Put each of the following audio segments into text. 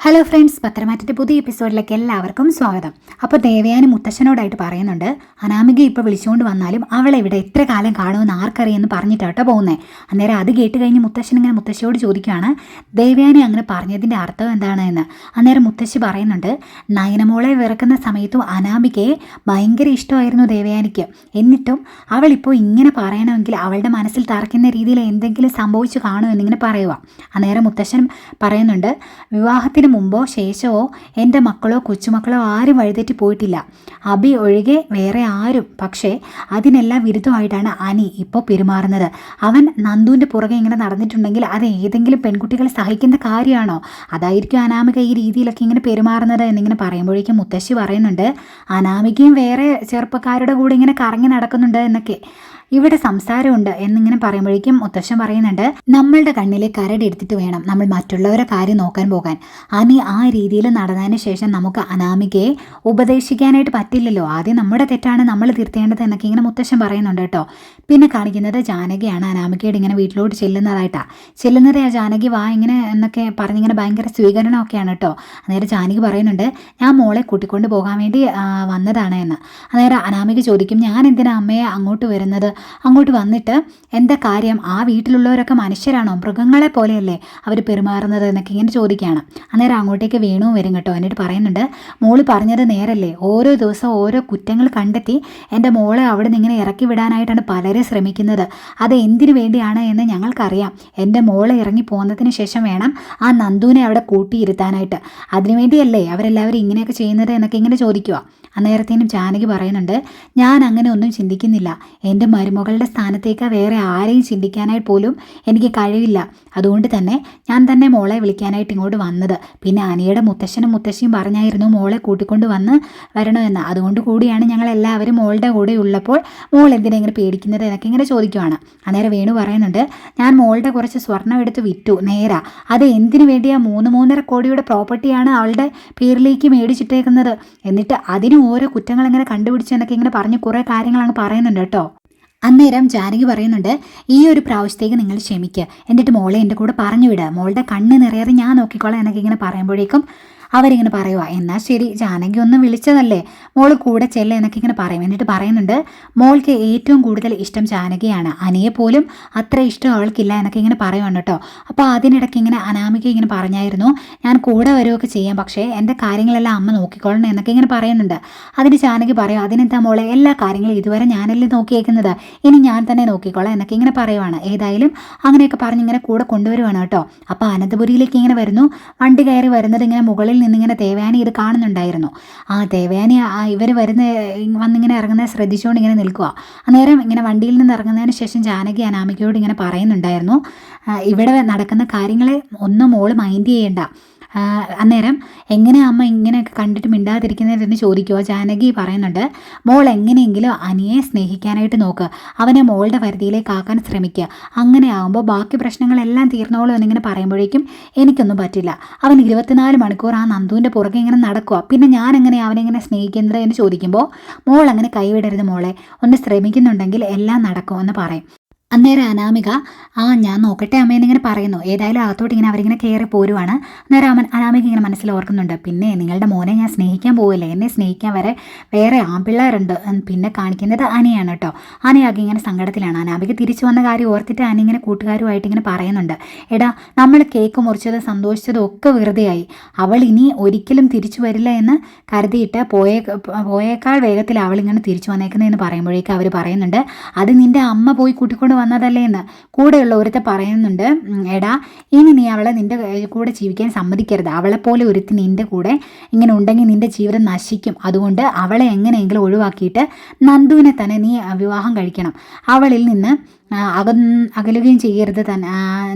Hello friends, പത്രമാറ്റത്തെ പുതിയ എപ്പിസോഡിലേക്ക് എല്ലാവർക്കും സ്വാഗതം. അപ്പോൾ ദേവയാനി മുത്തശ്ശനോടായിട്ട് പറയുന്നുണ്ട്, അനാമിക ഇപ്പോൾ വിളിച്ചുകൊണ്ട് വന്നാലും അവളെ ഇവിടെ എത്ര കാലം കാണുമെന്ന് ആർക്കറിയെന്ന് പറഞ്ഞിട്ടാട്ടോ പോകുന്നത്. അന്നേരം അത് കേട്ട് കഴിഞ്ഞ് മുത്തശ്ശൻ ഇങ്ങനെ മുത്തശ്ശിയോട് ചോദിക്കുകയാണ്, ദേവയാനി അങ്ങനെ പറഞ്ഞതിൻ്റെ അർത്ഥം എന്താണ് എന്ന്. അന്നേരം മുത്തശ്ശി പറയുന്നുണ്ട്, നയനമോളെ വിറക്കുന്ന സമയത്തും അനാമികയെ ഭയങ്കര ഇഷ്ടമായിരുന്നു ദേവയാനിക്ക്. എന്നിട്ടും അവളിപ്പോൾ ഇങ്ങനെ പറയണമെങ്കിൽ അവളുടെ മനസ്സിൽ തറയ്ക്കുന്ന രീതിയിൽ എന്തെങ്കിലും സംഭവിച്ചു കാണുമെന്നിങ്ങനെ പറയുക. അന്നേരം മുത്തശ്ശൻ പറയുന്നുണ്ട്, വിവാഹത്തിന് മുമ്പോ ശേഷമോ എൻ്റെ മക്കളോ കൊച്ചുമക്കളോ ആരും വഴിതെറ്റി പോയിട്ടില്ല, അബി ഒഴികെ വേറെ ആരും. പക്ഷേ അതിനെല്ലാം വിരുദ്ധമായിട്ടാണ് അനി ഇപ്പോൾ പെരുമാറുന്നത്. അവൻ നന്ദുവിൻ്റെ പുറകെ ഇങ്ങനെ നടന്നിട്ടുണ്ടെങ്കിൽ അത് ഏതെങ്കിലും പെൺകുട്ടികൾ സഹിക്കുന്ന കാര്യമാണോ? അതായിരിക്കും അനാമിക ഈ രീതിയിലൊക്കെ ഇങ്ങനെ പെരുമാറുന്നത് എന്നിങ്ങനെ പറയുമ്പോഴേക്കും മുത്തശ്ശി പറയുന്നുണ്ട്, അനാമികയും വേറെ ചെറുപ്പക്കാരുടെ കൂടെ ഇങ്ങനെ കറങ്ങി നടക്കുന്നുണ്ട് എന്നൊക്കെ ഇവിടെ സംസാരമുണ്ട് എന്നിങ്ങനെ പറയുമ്പോഴേക്കും മുത്തശ്ശൻ പറയുന്നുണ്ട്, നമ്മളുടെ കണ്ണിലെ കരടെടുത്തിട്ട് വേണം നമ്മൾ മറ്റുള്ളവരെ കാര്യം നോക്കാൻ പോകാൻ. അനി ആ രീതിയിൽ നടന്നതിന് ശേഷം നമുക്ക് അനാമികയെ ഉപദേശിക്കാനായിട്ട് പറ്റില്ലല്ലോ. ആദ്യം നമ്മുടെ തെറ്റാണ് നമ്മൾ തിരുത്തേണ്ടത് എന്നൊക്കെ ഇങ്ങനെ മുത്തശ്ശൻ പറയുന്നുണ്ട് കേട്ടോ. പിന്നെ കാണിക്കുന്നത് ജാനകിയാണ് അനാമികയുടെ ഇങ്ങനെ വീട്ടിലോട്ട് ചെല്ലുന്നത് ആ ജാനകി വാ ഇങ്ങനെ എന്നൊക്കെ പറഞ്ഞിങ്ങനെ ഭയങ്കര സ്വീകരണമൊക്കെയാണ് കേട്ടോ. അന്നേരം ജാനകി പറയുന്നുണ്ട്, ഞാൻ മോളെ കൂട്ടിക്കൊണ്ട് പോകാൻ വേണ്ടി വന്നതാണ് എന്ന്. അന്നേരം അനാമിക ചോദിക്കും, ഞാൻ എന്തിനാ അമ്മയെ അങ്ങോട്ട് വരുന്നത്? അങ്ങോട്ട് വന്നിട്ട് എന്താ കാര്യം? ആ വീട്ടിലുള്ളവരൊക്കെ മനുഷ്യരാണോ? മൃഗങ്ങളെ പോലെയല്ലേ അവർ പെരുമാറുന്നത് എന്നൊക്കെ ഇങ്ങനെ ചോദിക്കുകയാണ്. അന്നേരം അങ്ങോട്ടേക്ക് വേണുവും വരും കേട്ടോ. എന്നിട്ട് പറയുന്നുണ്ട്, മോള് പറഞ്ഞത് നേരല്ലേ, ഓരോ ദിവസം ഓരോ കുറ്റങ്ങൾ കണ്ടെത്തി എൻ്റെ മോളെ അവിടെ നിന്ന് ഇങ്ങനെ ഇറക്കി വിടാനായിട്ടാണ് പലരും ശ്രമിക്കുന്നത്. അത് എന്തിനു വേണ്ടിയാണ് എന്ന് ഞങ്ങൾക്കറിയാം. എൻ്റെ മോളെ ഇറങ്ങി പോകുന്നതിന് ശേഷം വേണം ആ നന്ദുവിനെ അവിടെ കൂട്ടിയിരുത്താനായിട്ട്. അതിനുവേണ്ടിയല്ലേ അവരെല്ലാവരും ഇങ്ങനെയൊക്കെ ചെയ്യുന്നത് എന്നൊക്കെ ഇങ്ങനെ ചോദിക്കുക. അന്നേരത്തേനും ജാനകി പറയുന്നുണ്ട്, ഞാൻ അങ്ങനെ ഒന്നും ചിന്തിക്കുന്നില്ല. എൻ്റെ മരുമകളുടെ സ്ഥാനത്തേക്ക് വേറെ ആരെയും ചിന്തിക്കാനായിട്ട് പോലും എനിക്ക് കഴിവില്ല. അതുകൊണ്ട് തന്നെ ഞാൻ തന്നെ മോളെ വിളിക്കാനായിട്ട് ഇങ്ങോട്ട് വന്നത്. പിന്നെ അനിയുടെ മുത്തശ്ശനും മുത്തശ്ശിയും പറഞ്ഞായിരുന്നു മോളെ കൂട്ടിക്കൊണ്ട് വരണമെന്ന്. അതുകൊണ്ട് കൂടിയാണ് ഞങ്ങൾ എല്ലാവരും മോളുടെ കൂടെ ഉള്ളപ്പോൾ മോൾ എന്തിനാ ഇങ്ങനെ പേടിക്കുന്നത് എന്നൊക്കെ ഇങ്ങനെ ചോദിക്കുവാണ്. അന്നേരം വേണു പറയുന്നുണ്ട്, ഞാൻ മോളുടെ കുറച്ച് സ്വർണ്ണം എടുത്ത് വിറ്റു നേരാ. അത് എന്തിനു വേണ്ടിയാ? 3-3.5 കോടിയുടെ പ്രോപ്പർട്ടിയാണ് അവളുടെ പേരിലേക്ക് മേടിച്ചിട്ടേക്കുന്നത്. എന്നിട്ട് അതിന് ഓരോ കുറ്റങ്ങൾ ഇങ്ങനെ കണ്ടുപിടിച്ചെന്നൊക്കെ ഇങ്ങനെ പറഞ്ഞ് കുറേ കാര്യങ്ങൾ അങ്ങ് പറയുന്നുണ്ട് കേട്ടോ. അന്നേരം ജാനകി പറയുന്നുണ്ട്, ഈ ഒരു പ്രാവശ്യത്തേക്ക് നിങ്ങൾ ക്ഷമിക്കുക, എന്നിട്ട് മോളെ എൻ്റെ കൂടെ പറഞ്ഞു വിടുക, മോളുടെ കണ്ണ് നിറയാതെ ഞാൻ നോക്കിക്കോളാം എന്നൊക്കെ ഇങ്ങനെ പറയുമ്പോഴേക്കും അവരിങ്ങനെ പറയുക, എന്നാൽ ശരി, ജാനകി ഒന്ന് വിളിച്ചതല്ലേ, മോള് കൂടെ ചെല്ല എന്നൊക്കെ ഇങ്ങനെ പറയും. എന്നിട്ട് പറയുന്നുണ്ട്, മോൾക്ക് ഏറ്റവും കൂടുതൽ ഇഷ്ടം ജാനകിയാണ്, അനിയെ പോലും അത്ര ഇഷ്ടം അവൾക്കില്ല എന്നൊക്കെ ഇങ്ങനെ പറയുവാണ് കേട്ടോ. അപ്പോൾ അതിനിടയ്ക്ക് ഇങ്ങനെ അനാമിക ഇങ്ങനെ പറഞ്ഞായിരുന്നു, ഞാൻ കൂടെ വരുമൊക്കെ ചെയ്യാം, പക്ഷേ എൻ്റെ കാര്യങ്ങളെല്ലാം അമ്മ നോക്കിക്കോളണം എന്നൊക്കെ ഇങ്ങനെ പറയുന്നുണ്ട്. അതിന് ജാനകി പറയും, അതിനെന്താ മോളെ, എല്ലാ കാര്യങ്ങളും ഇതുവരെ ഞാനല്ലേ നോക്കിയേക്കുന്നത്, ഇനി ഞാൻ തന്നെ നോക്കിക്കോളാം എന്നൊക്കെ ഇങ്ങനെ പറയുവാണ്. ഏതായാലും അങ്ങനെയൊക്കെ പറഞ്ഞിങ്ങനെ കൂടെ കൊണ്ടുവരുവാണ് കേട്ടോ. അപ്പോൾ അനന്തപുരിയിലേക്ക് ഇങ്ങനെ വരുന്നു. വണ്ടി കയറി വരുന്നത് ഇങ്ങനെ മുകളിൽ നിന്നിങ്ങനെ ദേവയാനി ഇത് കാണുന്നുണ്ടായിരുന്നു. ആ ദേവയാനി ഇവർ വന്നിങ്ങനെ ഇറങ്ങുന്നത് ശ്രദ്ധിച്ചുകൊണ്ട് ഇങ്ങനെ നിൽക്കുക. അന്നേരം ഇങ്ങനെ വണ്ടിയിൽ നിന്ന് ഇറങ്ങുന്നതിന് ശേഷം ജാനകി അനാമികയോട് ഇങ്ങനെ പറയുന്നുണ്ടായിരുന്നു, ഇവിടെ നടക്കുന്ന കാര്യങ്ങളെ ഒന്നും മോള് മൈൻഡ് ചെയ്യണ്ട. അന്നേരം എങ്ങനെ അമ്മ ഇങ്ങനെയൊക്കെ കണ്ടിട്ട് മിണ്ടാതിരിക്കുന്നതെന്ന് ചോദിക്കുക. ജാനകി പറയുന്നുണ്ട്, മോൾ എങ്ങനെയെങ്കിലും അനിയെ സ്നേഹിക്കാനായിട്ട് നോക്കുക, അവനെ മോളുടെ പരിധിയിലേക്ക് ആക്കാൻ ശ്രമിക്കുക, അങ്ങനെ ആകുമ്പോൾ ബാക്കി പ്രശ്നങ്ങളെല്ലാം തീർന്നോളൂ എന്നിങ്ങനെ പറയുമ്പോഴേക്കും എനിക്കൊന്നും പറ്റില്ല. അവൻ 24 മണിക്കൂർ ആ നന്ദുവിൻ്റെ പുറകെ ഇങ്ങനെ നടക്കുക, പിന്നെ ഞാൻ എങ്ങനെ അവനെങ്ങനെ സ്നേഹിക്കുന്നത് എന്ന് ചോദിക്കുമ്പോൾ മോൾ അങ്ങനെ കൈവിടരുത് മോളെ, ഒന്ന് ശ്രമിക്കുന്നുണ്ടെങ്കിൽ എല്ലാം നടക്കും എന്ന് പറയും. അന്നേരം അനാമിക, ഞാൻ നോക്കട്ടെ അമ്മയെന്നിങ്ങനെ പറയുന്നു. ഏതായാലും അകത്തോട്ട് ഇങ്ങനെ അവരിങ്ങനെ കയറി പോരുവാണ്. അന്നേരം അനാമിക ഇങ്ങനെ മനസ്സിൽ ഓർക്കുന്നുണ്ട്, പിന്നെ നിങ്ങളുടെ മോനെ ഞാൻ സ്നേഹിക്കാൻ പോവില്ലേ, എന്നെ സ്നേഹിക്കാൻ വരെ വേറെ ആൺപിള്ളേരുണ്ട്. പിന്നെ കാണിക്കുന്നത് അനിയാണ് കേട്ടോ. അനിയാകെ ഇങ്ങനെ സങ്കടത്തിലാണ്. അനാമിക തിരിച്ചു വന്ന കാര്യം ഓർത്തിട്ട് അനി ഇങ്ങനെ കൂട്ടുകാരുമായിട്ട് ഇങ്ങനെ പറയുന്നുണ്ട്, എടാ നമ്മൾ കേക്ക് മുറിച്ചതും സന്തോഷിച്ചതും ഒക്കെ വെറുതെയായി, അവൾ ഇനി ഒരിക്കലും തിരിച്ചു വരില്ല എന്ന് കരുതിയിട്ട് പോയേക്കാൾ വേഗത്തിൽ അവളിങ്ങനെ തിരിച്ചു വന്നേക്കുന്നതെന്ന് പറയുമ്പോഴേക്കും അവർ പറയുന്നുണ്ട്, അത് നിൻ്റെ അമ്മ പോയി കൂട്ടിക്കൊണ്ട് വന്നതല്ലേ എന്ന്. കൂടെയുള്ള ഒരുത്തെ പറയുന്നുണ്ട്, എടാ ഇനി നീ അവളെ നിൻ്റെ കൂടെ ജീവിക്കാൻ സമ്മതിക്കരുത്, അവളെപ്പോലെ ഒരുത്തി നിൻ്റെ കൂടെ ഇങ്ങനെ ഉണ്ടെങ്കിൽ നിൻ്റെ ജീവിതം നശിക്കും. അതുകൊണ്ട് അവളെ എങ്ങനെയെങ്കിലും ഒഴിവാക്കിയിട്ട് നന്ദുവിനെ തന്നെ നീ വിവാഹം കഴിക്കണം, അവളിൽ നിന്ന് അകലുകയും ചെയ്യരുത് തന്നെ,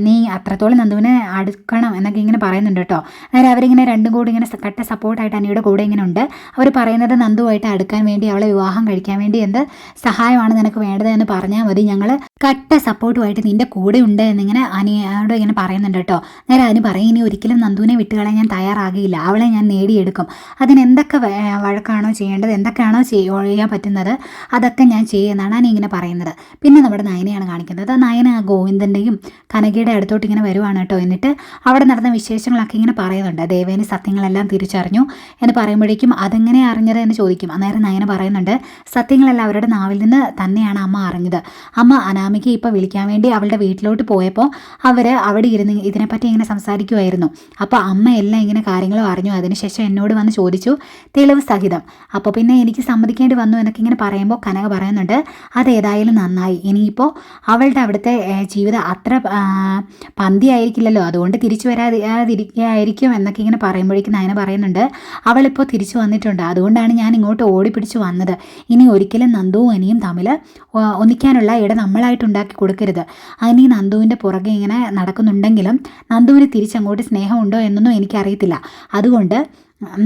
നീ അത്രത്തോളം നന്ദുവിനെ അടുക്കണം എന്നൊക്കെ ഇങ്ങനെ പറയുന്നുണ്ട് കേട്ടോ. അന്നേരം അവരിങ്ങനെ രണ്ടും കൂടി ഇങ്ങനെ കട്ട സപ്പോർട്ടായിട്ട് അനിയുടെ കൂടെ ഇങ്ങനെ ഉണ്ട്. അവർ പറയുന്നത്, നന്ദുവായിട്ട് അടുക്കാൻ വേണ്ടി, അവളെ വിവാഹം കഴിക്കാൻ വേണ്ടി എന്ത് സഹായമാണ് നിനക്ക് വേണ്ടത് എന്ന് പറഞ്ഞാൽ മതി, ഞങ്ങൾ കട്ട സപ്പോർട്ടുമായിട്ട് നിൻ്റെ കൂടെ ഉണ്ട് എന്നിങ്ങനെ അനിയോട് ഇങ്ങനെ പറയുന്നുണ്ട് കേട്ടോ. നേരെ അതിന് പറയും, ഇനി ഒരിക്കലും നന്ദുവിനെ വിട്ടുകളയാൻ ഞാൻ തയ്യാറാകില്ല, അവളെ ഞാൻ നേടിയെടുക്കും, അതിനെന്തൊക്കെ വഴക്കാണോ ചെയ്യേണ്ടത്, എന്തൊക്കെയാണോ ചെയ്യാൻ പറ്റുന്നത് അതൊക്കെ ഞാൻ ചെയ്യുമെന്നാണ് അനി ഇങ്ങനെ പറയുന്നത്. പിന്നെ നമ്മുടെ നയനയാണ് കാണിക്കുന്നത്. നയന ഗോവിന്ദൻ്റെയും കനകയുടെ അടുത്തോട്ട് ഇങ്ങനെ വരുവാണ് കേട്ടോ. എന്നിട്ട് അവിടെ നടന്ന വിശേഷങ്ങളൊക്കെ ഇങ്ങനെ പറയുന്നുണ്ട്. ദേവേനി സത്യങ്ങളെല്ലാം തിരിച്ചറിഞ്ഞു എന്ന് പറയുമ്പോഴേക്കും അതെങ്ങനെ അറിഞ്ഞത് എന്ന് ചോദിക്കും. അന്നേരം നയന പറയുന്നുണ്ട്, സത്യങ്ങളെല്ലാം അവരുടെ നാവിൽ നിന്ന് തന്നെയാണ് അമ്മ അറിഞ്ഞത്. അമ്മ അനാമികയെ ഇപ്പോൾ വിളിക്കാൻ വേണ്ടി അവളുടെ വീട്ടിലോട്ട് പോയപ്പോൾ അവർ അവിടെ ഇരുന്ന് ഇതിനെപ്പറ്റി ഇങ്ങനെ സംസാരിക്കുമായിരുന്നു. അപ്പോൾ അമ്മ എല്ലാം ഇങ്ങനെ കാര്യങ്ങളും അറിഞ്ഞു. അതിനുശേഷം എന്നോട് വന്ന് ചോദിച്ചു, തെളിവ് സഹിതം. അപ്പോൾ പിന്നെ എനിക്ക് സമ്മതിക്കേണ്ടി വന്നു എന്നൊക്കെ ഇങ്ങനെ പറയുമ്പോൾ കനക പറയുന്നുണ്ട്, അതേതായാലും നന്നായി. ഇനിയിപ്പോൾ അവളുടെ അവിടുത്തെ ജീവിതം അത്ര പന്തിയായിരിക്കില്ലല്ലോ, അതുകൊണ്ട് തിരിച്ചു വരാതിരിക്കുകയായിരിക്കും എന്നൊക്കെ ഇങ്ങനെ പറയുമ്പോഴേക്കും നയന പറയുന്നുണ്ട്, അവളിപ്പോൾ തിരിച്ചു വന്നിട്ടുണ്ട്, അതുകൊണ്ടാണ് ഞാൻ ഇങ്ങോട്ട് ഓടിപ്പിടിച്ചു വന്നത്. ഇനി ഒരിക്കലും നന്ദുവും അനിയും തമ്മിൽ ഒന്നിക്കാനുള്ള ഇട നമ്മളായിട്ട് ഉണ്ടാക്കി കൊടുക്കരുത്. അനി നന്ദുവിൻ്റെ പുറകെ ഇങ്ങനെ നടക്കുന്നുണ്ടെങ്കിലും നന്ദുവിന് തിരിച്ചങ്ങോട്ട് സ്നേഹമുണ്ടോ എന്നൊന്നും എനിക്കറിയത്തില്ല. അതുകൊണ്ട്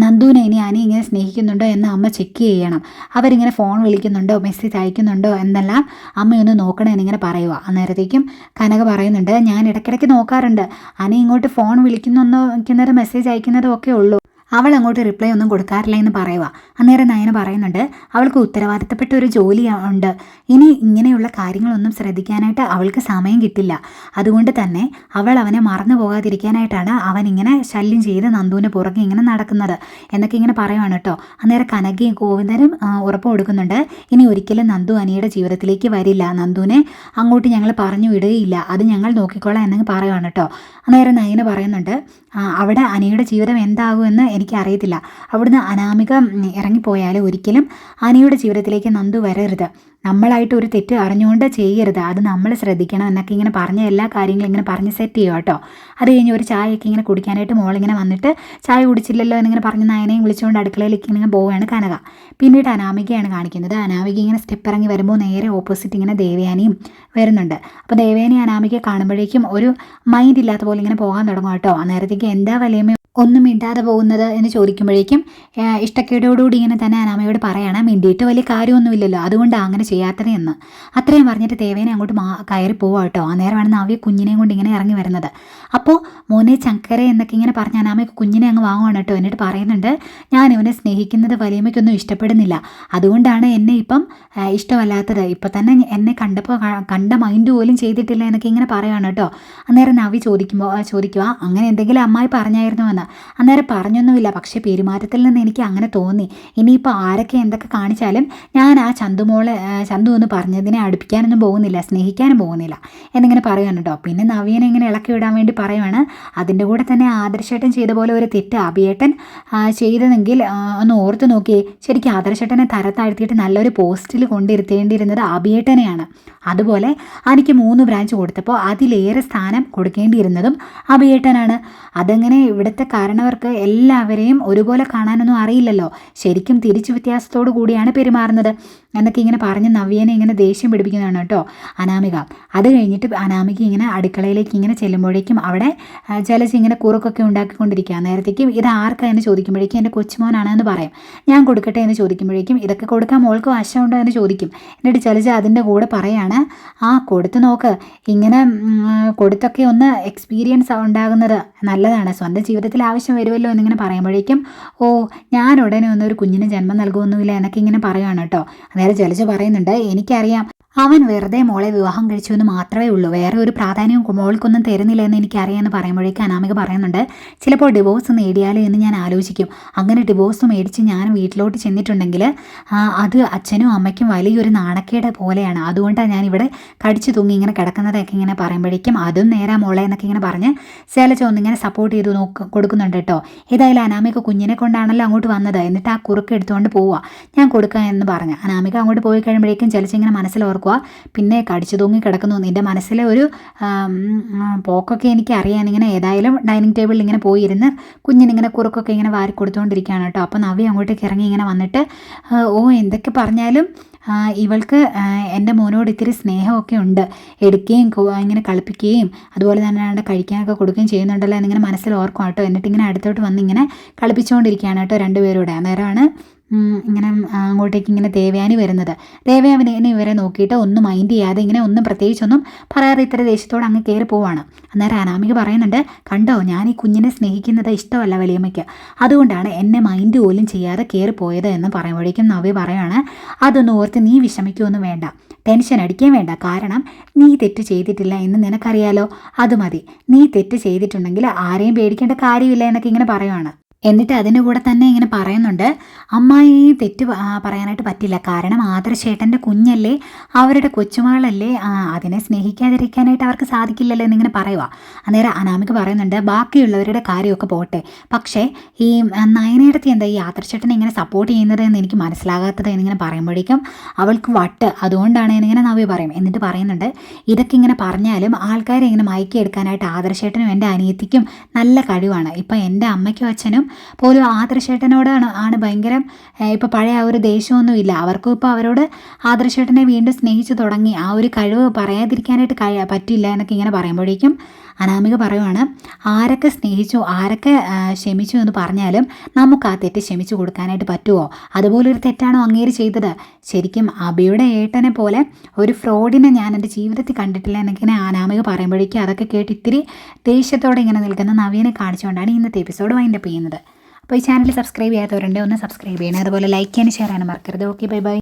നന്ദുവിനെ ഇനി അനി ഇങ്ങനെ സ്നേഹിക്കുന്നുണ്ടോ എന്ന് അമ്മ ചെക്ക് ചെയ്യണം. അവരിങ്ങനെ ഫോൺ വിളിക്കുന്നുണ്ടോ മെസ്സേജ് അയക്കുന്നുണ്ടോ എന്നെല്ലാം അമ്മയൊന്ന് നോക്കണേ എന്നിങ്ങനെ പറയുക. അന്നേരത്തേക്കും കനക പറയുന്നുണ്ട്, ഞാൻ ഇടയ്ക്കിടയ്ക്ക് നോക്കാറുണ്ട്, അനി ഇങ്ങോട്ട് ഫോൺ വിളിക്കുന്നതും മെസ്സേജ് അയക്കുന്നതും ഒക്കെ ഉള്ളൂ, അവൾ അങ്ങോട്ട് റിപ്ലൈ ഒന്നും കൊടുക്കാറില്ല എന്ന് പറയുക. അന്നേരം നയന പറയുന്നുണ്ട്, അവൾക്ക് ഉത്തരവാദിത്തപ്പെട്ട ഒരു ജോലി ഉണ്ട്, ഇനി ഇങ്ങനെയുള്ള കാര്യങ്ങളൊന്നും ശ്രദ്ധിക്കാനായിട്ട് അവൾക്ക് സമയം കിട്ടില്ല. അതുകൊണ്ട് തന്നെ അവൾ അവനെ മറന്നു പോകാതിരിക്കാനായിട്ടാണ് അവൻ ഇങ്ങനെ ശല്യം ചെയ്ത് നന്ദുവിൻ്റെ പുറകെ ഇങ്ങനെ നടക്കുന്നത് എന്നൊക്കെ ഇങ്ങനെ പറയുവാണ് കേട്ടോ. അന്നേരം കനകയും ഗോവിന്ദനും ഉറപ്പ് കൊടുക്കുന്നുണ്ട്, ഇനി ഒരിക്കലും നന്ദു അനിയുടെ ജീവിതത്തിലേക്ക് വരില്ല, നന്ദുവിനെ അങ്ങോട്ട് ഞങ്ങൾ പറഞ്ഞു വിടുകയില്ല, അത് ഞങ്ങൾ നോക്കിക്കോളാം എന്നൊക്കെ പറയുവാണ് കേട്ടോ. അന്നേരം നയന പറയുന്നുണ്ട്, അവിടെ അനിയുടെ ജീവിതം എന്താകുമെന്ന് എനിക്കറിയത്തില്ല, അവിടുന്ന് അനാമിക ഇറങ്ങിപ്പോയാൽ ഒരിക്കലും അനിയുടെ ജീവിതത്തിലേക്ക് നന്ദു വരരുത്, നമ്മളായിട്ട് ഒരു തെറ്റ് അറിഞ്ഞുകൊണ്ട് ചെയ്യരുത്, അത് നമ്മൾ ശ്രദ്ധിക്കണം എന്നൊക്കെ ഇങ്ങനെ പറഞ്ഞ എല്ലാ കാര്യങ്ങളും ഇങ്ങനെ പറഞ്ഞ് സെറ്റ് ചെയ്യുക കേട്ടോ. അത് കഴിഞ്ഞ് ഒരു ചായയൊക്കെ ഇങ്ങനെ കുടിക്കാനായിട്ട് മോളിങ്ങനെ വന്നിട്ട് ചായ കുടിച്ചില്ലല്ലോ എന്നിങ്ങനെ പറഞ്ഞ് നയനയും വിളിച്ചുകൊണ്ട് അടുക്കളയിലേക്ക് ഇങ്ങനെ പോവുകയാണ് കനക. പിന്നീട് അനാമികയാണ് കാണിക്കുന്നത്. അനാമിക ഇങ്ങനെ സ്റ്റെപ്പ് ഇറങ്ങി വരുമ്പോൾ നേരെ ഓപ്പോസിറ്റ് ഇങ്ങനെ ദേവയാനിയും വരുന്നുണ്ട്. അപ്പോൾ ദേവയാനി അനാമികയെ കാണുമ്പോഴേക്കും ഒരു മൈൻഡ് ഇല്ലാത്ത പോലെ ഇങ്ങനെ പോകാൻ തുടങ്ങും കേട്ടോ. അന്നേരത്തേക്ക് എന്താ വലിയമ്മ ഒന്നും മിണ്ടാതെ പോകുന്നത് എന്ന് ചോദിക്കുമ്പോഴേക്കും ഇഷ്ടക്കേടോടുകൂടി ഇങ്ങനെ തന്നെ അനാമയോട് പറയാണ്, മിണ്ടിയിട്ട് വലിയ കാര്യമൊന്നുമില്ലല്ലോ, അതുകൊണ്ടാണ് അങ്ങനെ ചെയ്യാത്തത് എന്ന്. അത്രയും പറഞ്ഞിട്ട് ദേവേനെ അങ്ങോട്ട് കയറി പോവാം കേട്ടോ. അന്നേരമാണ് നവ്യ കുഞ്ഞിനെയും കൊണ്ട് ഇങ്ങനെ ഇറങ്ങി വരുന്നത്. അപ്പോൾ മോനെ ചങ്കര എന്നൊക്കെ ഇങ്ങനെ പറഞ്ഞ് അനാമയ്ക്ക് കുഞ്ഞിനെ അങ്ങ് വാങ്ങുവാണ് കേട്ടോ. എന്നിട്ട് പറയുന്നുണ്ട്, ഞാൻ ഇവനെ സ്നേഹിക്കുന്നത് വലിയമ്മയ്ക്കൊന്നും ഇഷ്ടപ്പെടുന്നില്ല, അതുകൊണ്ടാണ് എന്നെ ഇപ്പം ഇഷ്ടമല്ലാത്തത്, ഇപ്പം തന്നെ എന്നെ കണ്ടപ്പോൾ കണ്ട മൈൻഡ് പോലും ചെയ്തിട്ടില്ല എന്നൊക്കെ ഇങ്ങനെ പറയുകയാണ് കേട്ടോ. അന്നേരം നവ്യ ചോദിക്കുക, അങ്ങനെ എന്തെങ്കിലും അമ്മായി പറഞ്ഞായിരുന്നു എന്ന്. അന്നേരം പറഞ്ഞൊന്നുമില്ല, പക്ഷേ പെരുമാറ്റത്തിൽ നിന്ന് എനിക്ക് അങ്ങനെ തോന്നി, ഇനിയിപ്പോൾ ആരൊക്കെ എന്തൊക്കെ കാണിച്ചാലും ഞാൻ ആ ചന്തു എന്ന് പറഞ്ഞതിനെ അടുപ്പിക്കാനൊന്നും പോകുന്നില്ല, സ്നേഹിക്കാനും പോകുന്നില്ല എന്നിങ്ങനെ പറയുകയാണ് കേട്ടോ. പിന്നെ നവ്യനെ ഇങ്ങനെ ഇളക്കി വിടാൻ വേണ്ടി പറയുവാണ്, അതിൻ്റെ കൂടെ തന്നെ ആദർശേട്ടൻ ചെയ്ത പോലെ ഒരു തെറ്റ് അഭിയേട്ടൻ ചെയ്തതെങ്കിൽ ഒന്ന് ഓർത്ത് നോക്കിയേ, ശരിക്കും ആദർശേട്ടനെ തരത്താഴ്ത്തിയിട്ട് നല്ലൊരു പോസ്റ്റിൽ കൊണ്ടിരുത്തേണ്ടിയിരുന്നത് അഭിയേട്ടനെയാണ്. അതുപോലെ എനിക്ക് 3 ബ്രാഞ്ച് കൊടുത്തപ്പോൾ അതിലേറെ സ്ഥാനം കൊടുക്കേണ്ടിയിരുന്നതും അഭിയേട്ടനാണ്. അതെങ്ങനെ ഇവിടുത്തെ കാരണവർക്ക് എല്ലാവരെയും ഒരുപോലെ കാണാനൊന്നും അറിയില്ലല്ലോ, ശരിക്കും തിരിച്ചു വ്യത്യാസത്തോടു കൂടിയാണ് പെരുമാറുന്നത് എന്നൊക്കെ ഇങ്ങനെ പറഞ്ഞ് നവ്യനെ ഇങ്ങനെ ദേഷ്യം പിടിപ്പിക്കുന്നതാണ് കേട്ടോ അനാമിക. അത് കഴിഞ്ഞിട്ട് അനാമിക ഇങ്ങനെ അടുക്കളയിലേക്ക് ഇങ്ങനെ ചെല്ലുമ്പോഴേക്കും അവിടെ ജലജ ഇങ്ങനെ കുറുക്കൊക്കെ ഉണ്ടാക്കിക്കൊണ്ടിരിക്കുക. നേരത്തേക്കും ഇത് ആർക്കാ എന്ന് ചോദിക്കുമ്പോഴേക്കും എൻ്റെ കൊച്ചുമോനാണ് എന്ന് പറയും. ഞാൻ കൊടുക്കട്ടെ എന്ന് ചോദിക്കുമ്പോഴേക്കും ഇതൊക്കെ കൊടുക്കാൻ മോൾക്ക് വശമുണ്ടോ എന്ന് ചോദിക്കും. എന്നിട്ട് ജലജ അതിൻ്റെ കൂടെ പറയാണ്, കൊടുത്തു നോക്ക്, ഇങ്ങനെ കൊടുത്തൊക്കെ ഒന്ന് എക്സ്പീരിയൻസ് ഉണ്ടാകുന്നത് നല്ലതാണ്, സ്വന്തം ജീവിതത്തിൽ ആവശ്യം വരുമല്ലോ എന്നിങ്ങനെ പറയുമ്പോഴേക്കും ഞാൻ ഉടനെ ഒന്നും ഒരു കുഞ്ഞിന് ജന്മം നൽകുമൊന്നുമില്ല എന്നൊക്കെ ഇങ്ങനെ പറയുകയാണ് കേട്ടോ. അന്നേരം ജലജ പറയുന്നുണ്ട്, എനിക്കറിയാം അവൻ വെറുതെ മോളെ വിവാഹം കഴിച്ചു എന്ന് മാത്രമേ ഉള്ളൂ, വേറെ ഒരു പ്രാധാന്യവും മോൾക്കൊന്നും തരുന്നില്ല എന്ന് എനിക്കറിയാമെന്ന് പറയുമ്പോഴേക്കും അനാമിക പറയുന്നുണ്ട്, ചിലപ്പോൾ ഡിവോഴ്സ് നേടിയാലോ എന്ന് ഞാൻ ആലോചിക്കും, അങ്ങനെ ഡിവോഴ്സ് മേടിച്ച് ഞാൻ വീട്ടിലോട്ട് ചെന്നിട്ടുണ്ടെങ്കിൽ അത് അച്ഛനും അമ്മയ്ക്കും വലിയൊരു നാണക്കേട് പോലെയാണ്, അതുകൊണ്ടാണ് ഞാനിവിടെ കടിച്ചു തൂങ്ങി ഇങ്ങനെ കിടക്കുന്നതൊക്കെ ഇങ്ങനെ പറയുമ്പോഴേക്കും അതും നേരാ മോളെ എന്നൊക്കെ ഇങ്ങനെ പറഞ്ഞ് ജലജ ഒന്നിങ്ങനെ സപ്പോർട്ട് ചെയ്ത് കൊടുക്കുന്നുണ്ട് കേട്ടോ. ഏതായാലും അനാമിക കുഞ്ഞിനെ കൊണ്ടാണല്ലോ അങ്ങോട്ട് വന്നത്, എന്നിട്ട് ആ കുറുക്ക് എടുത്തുകൊണ്ട് പോവുക, ഞാൻ കൊടുക്കാം എന്ന് പറഞ്ഞ് അനാമിക അങ്ങോട്ട് പോയി കഴിയുമ്പോഴേക്കും ജലജ ഇങ്ങനെ മനസ്സിലോർക്കുക, പിന്നെ കടിച്ചു തൂങ്ങി കിടക്കുന്നു, നിൻ്റെ മനസ്സിലെ ഒരു പോക്കൊക്കെ എനിക്ക് അറിയാൻ, ഇങ്ങനെ ഏതായാലും ഡൈനിങ് ടേബിളിൽ ഇങ്ങനെ പോയിരുന്ന് കുഞ്ഞിനിങ്ങനെ കുറുക്കൊക്കെ ഇങ്ങനെ വാരി കൊടുത്തുകൊണ്ടിരിക്കുകയാണ് കേട്ടോ. അപ്പോൾ നവ്യ അങ്ങോട്ടേക്ക് ഇറങ്ങി ഇങ്ങനെ വന്നിട്ട് എന്തൊക്കെ പറഞ്ഞാലും ഇവൾക്ക് എൻ്റെ മോനോട് ഇത്തിരി സ്നേഹമൊക്കെ ഉണ്ട്, എടുക്കുകയും ഇങ്ങനെ കളിപ്പിക്കുകയും അതുപോലെ തന്നെ കഴിക്കാനൊക്കെ കൊടുക്കുകയും ചെയ്യുന്നുണ്ടല്ലോ എന്നിങ്ങനെ മനസ്സിൽ ഓർക്കും കേട്ടോ. എന്നിട്ട് ഇങ്ങനെ അടുത്തോട്ട് വന്ന് ഇങ്ങനെ കളിപ്പിച്ചുകൊണ്ടിരിക്കുകയാണ് കേട്ടോ രണ്ടുപേരൂടെ. അന്നേരമാണ് ഇങ്ങനെ അങ്ങോട്ടേക്ക് ഇങ്ങനെ ദേവയാനി വരുന്നത്. ദേവയാനി ഇവരെ നോക്കിയിട്ട് ഒന്നും മൈൻഡ് ചെയ്യാതെ ഇങ്ങനെ ഒന്നും പ്രത്യേകിച്ചൊന്നും പറയാതെ ഇത്ര ദേഷ്യത്തോടെ അങ്ങ് കയറി പോവാണ്. അന്നേരം അനാമിക പറയുന്നുണ്ട്, കണ്ടോ ഞാൻ ഈ കുഞ്ഞിനെ സ്നേഹിക്കുന്നത് ഇഷ്ടമല്ല വലിയമ്മയ്ക്ക്, അതുകൊണ്ടാണ് എന്നെ മൈൻഡ് പോലും ചെയ്യാതെ കയറി പോയത് എന്ന് പറയുമ്പോഴേക്കും നവ്യ പറയുകയാണ്, അതൊന്നും ഓർത്ത് നീ വിഷമിക്കുമൊന്നും വേണ്ട, ടെൻഷൻ അടിക്കാൻ വേണ്ട. കാരണം നീ തെറ്റ് ചെയ്തിട്ടില്ല എന്ന് നിനക്കറിയാലോ, അത് മതി. നീ തെറ്റ് ചെയ്തിട്ടുണ്ടെങ്കിൽ ആരെയും പേടിക്കേണ്ട കാര്യമില്ല എന്നൊക്കെ ഇങ്ങനെ പറയുവാണ്. എന്നിട്ട് അതിൻ്റെ കൂടെ തന്നെ ഇങ്ങനെ പറയുന്നുണ്ട്, അമ്മായി തെറ്റ് പറയാനായിട്ട് പറ്റില്ല. കാരണം ആദർശേട്ടൻ്റെ കുഞ്ഞല്ലേ, അവരുടെ കൊച്ചുമകളല്ലേ, അതിനെ സ്നേഹിക്കാതിരിക്കാനായിട്ട് അവർക്ക് സാധിക്കില്ലല്ലോ എന്നിങ്ങനെ പറയുക. അന്നേരം അനാമിക പറയുന്നുണ്ട്, ബാക്കിയുള്ളവരുടെ കാര്യമൊക്കെ പോട്ടെ, പക്ഷേ ഈ നയനയിടത്തി എന്താ ഈ ആദർശേട്ടനെ ഇങ്ങനെ സപ്പോർട്ട് ചെയ്യുന്നത് എന്ന് എനിക്ക് മനസ്സിലാകാത്തത് എന്നിങ്ങനെ പറയുമ്പോഴേക്കും അവൾക്ക് വട്ട്, അതുകൊണ്ടാണ് എന്നിങ്ങനെ നവ്യ പറയും. എന്നിട്ട് പറയുന്നുണ്ട്, ഇതൊക്കെ ഇങ്ങനെ പറഞ്ഞാലും ആൾക്കാരെ ഇങ്ങനെ മയക്കിയെടുക്കാനായിട്ട് ആദർശേട്ടനും എൻ്റെ അനിയത്തിക്കും നല്ല കഴിവാണ്. ഇപ്പം എൻ്റെ അമ്മയ്ക്കും അച്ഛനും പോലും ആദർശേട്ടനോടാണ് ഭയങ്കര ഇപ്പോൾ പഴയ ആ ഒരു ദേഷ്യമൊന്നുമില്ല. അവർക്കും ഇപ്പോൾ അവരോട് ആദർശേട്ടനെ വീണ്ടും സ്നേഹിച്ചു തുടങ്ങി. ആ ഒരു കഴിവ് പറയാതിരിക്കാനായിട്ട് പറ്റില്ല എന്നൊക്കെ ഇങ്ങനെ പറയുമ്പോഴേക്കും അനാമിക പറയുവാണ്, ആരൊക്കെ സ്നേഹിച്ചു ആരൊക്കെ ക്ഷമിച്ചു എന്ന് പറഞ്ഞാലും നമുക്ക് ആ തെറ്റ് ക്ഷമിച്ചു കൊടുക്കാനായിട്ട് പറ്റുമോ? അതുപോലൊരു തെറ്റാണോ അങ്ങേര് ചെയ്തത്? ശരിക്കും അബിയുടെ ഏട്ടനെ പോലെ ഒരു ഫ്രോഡിനെ ഞാൻ എൻ്റെ ജീവിതത്തിൽ കണ്ടിട്ടില്ല എന്നൊക്കെ അനാമിക പറയുമ്പോഴേക്കും അതൊക്കെ കേട്ട് ഇത്തിരി ദേഷ്യത്തോടെ ഇങ്ങനെ നിൽക്കുന്ന നവ്യനെ കാണിച്ചുകൊണ്ടാണ് ഇന്നത്തെ എപ്പിസോഡ് വൈൻഡപ്പ് ചെയ്യുന്നത്. അപ്പോൾ ഈ ചാനൽ സബ്സ്ക്രൈബ് ചെയ്യാത്തവരുണ്ട്, ഒന്ന് സബ്സ്ക്രൈബ് ചെയ്യണേ. അതുപോലെ ലൈക്ക് ചെയ്യാനും ഷെയർ ചെയ്യാനും മറക്കരുത്. Okay, bye bye.